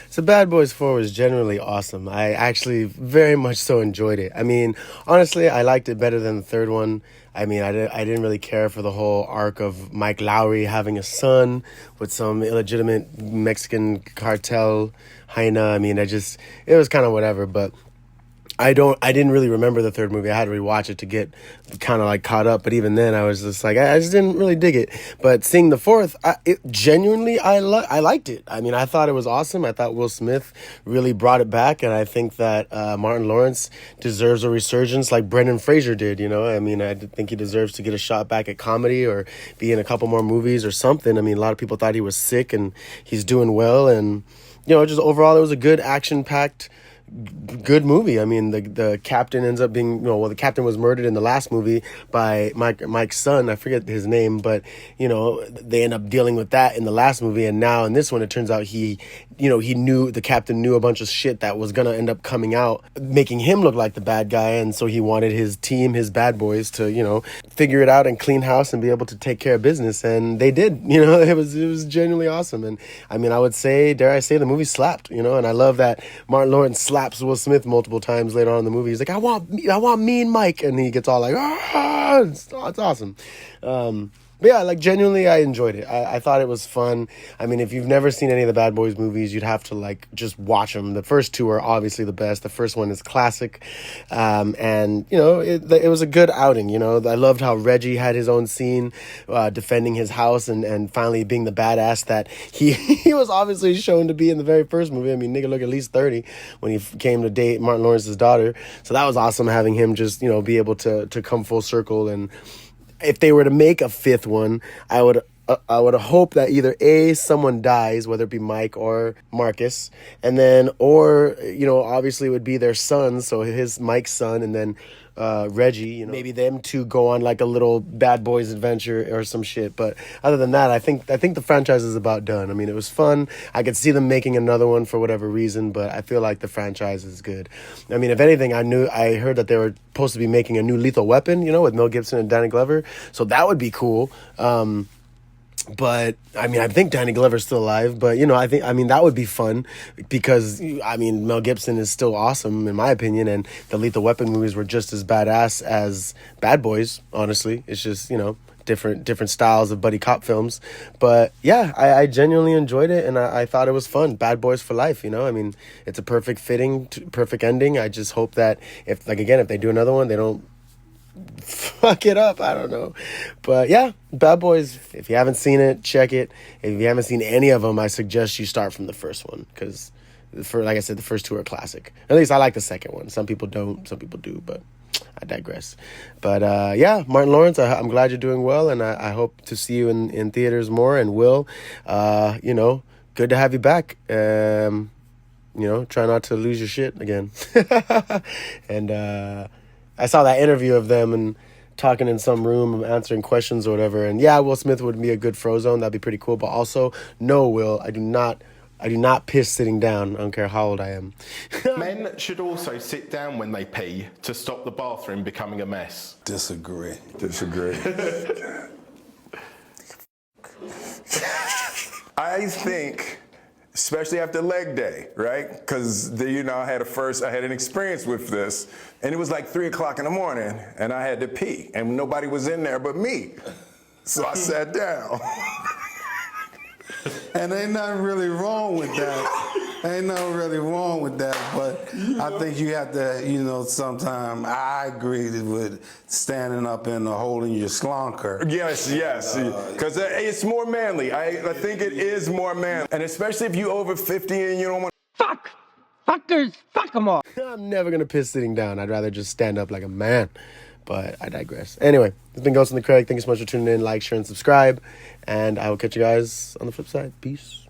So Bad Boys 4 was generally awesome. I actually very much so enjoyed it. I mean, honestly, I liked it better than the third one. I mean, I didn't really care for the whole arc of Mike Lowry having a son with some illegitimate Mexican cartel hyena. I mean, it was kind of whatever, but I didn't really remember the third movie. I had to rewatch it to get kind of like caught up. But even then, I was just like, I just didn't really dig it. But seeing the fourth, I liked it. I mean, I thought it was awesome. I thought Will Smith really brought it back. And I think that Martin Lawrence deserves a resurgence like Brendon Frazier did, you know. I mean, I think he deserves to get a shot back at comedy or be in a couple more movies or something. I mean, a lot of people thought he was sick and he's doing well. And, you know, just overall, it was a good action-packed good movie. I mean, the captain ends up being, the captain was murdered in the last movie by Mike's son. I forget his name, but, they end up dealing with that in the last movie. And now in this one, it turns out the captain knew a bunch of shit that was going to end up coming out, making him look like the bad guy. And so he wanted his team, his bad boys to, figure it out and clean house and be able to take care of business. And they did, it was genuinely awesome. And I mean, dare I say, the movie slapped, and I love that Martin Lawrence slaps Will Smith multiple times later on in the movie. He's like, I want Mean Mike. And he gets all like, it's awesome. But yeah, like genuinely, I enjoyed it. I thought it was fun. I mean, if you've never seen any of the Bad Boys movies, you'd have to like just watch them. The first two are obviously the best. The first one is classic. And it was a good outing. I loved how Reggie had his own scene, defending his house and finally being the badass that he was obviously shown to be in the very first movie. I mean, nigga look at least 30 when he came to date Martin Lawrence's daughter. So that was awesome having him just, be able to come full circle. And if they were to make a fifth one, I would hope that either someone dies, whether it be Mike or Marcus, and then obviously it would be their son, so Mike's son, and then Reggie, maybe them two go on like a little Bad Boys adventure or some shit. But other than that, I think the franchise is about done. I mean, it was fun. I could see them making another one for whatever reason, but I feel like the franchise is good. I mean, if anything, I heard that they were supposed to be making a new Lethal Weapon, with Mel Gibson and Danny Glover. So that would be cool. But I mean, I think Danny Glover's still alive, but that would be fun because Mel Gibson is still awesome in my opinion, and the Lethal Weapon movies were just as badass as Bad Boys. Honestly, it's just different styles of buddy cop films, but yeah, I genuinely enjoyed it, and I thought it was fun. Bad Boys for life, I mean, it's a perfect ending. I just hope that if they do another one, they don't fuck it up. I don't know, but yeah, Bad Boys, if you haven't seen it, check it. If you haven't seen any of them, I suggest you start from the first one, because like I said, the first two are classic. At least I like the second one. Some people don't, some people do, but I digress. But yeah, Martin Lawrence, I'm glad you're doing well, and I hope to see you in theaters more. And Will, good to have you back. Try not to lose your shit again. And I saw that interview of them and talking in some room, answering questions or whatever. And yeah, Will Smith would be a good Frozone. That'd be pretty cool. But also, no, Will, I do not piss sitting down. I don't care how old I am. Men should also sit down when they pee to stop the bathroom becoming a mess. Disagree. I think, especially after leg day, right? Because I had an experience with this, and it was like 3:00 in the morning, and I had to pee, and nobody was in there but me. So I sat down. And ain't nothing really wrong with that. But I think you have to, sometime, I agree with standing up and holding your slonker. Yes, because it's more manly. I think it is more manly. And especially if you over 50 and you don't want Fuckers, fuck them all. I'm never going to piss sitting down. I'd rather just stand up like a man. But I digress. Anyway, it's been Ghost in the Craig. Thank you so much for tuning in. Like, share, and subscribe. And I will catch you guys on the flip side. Peace.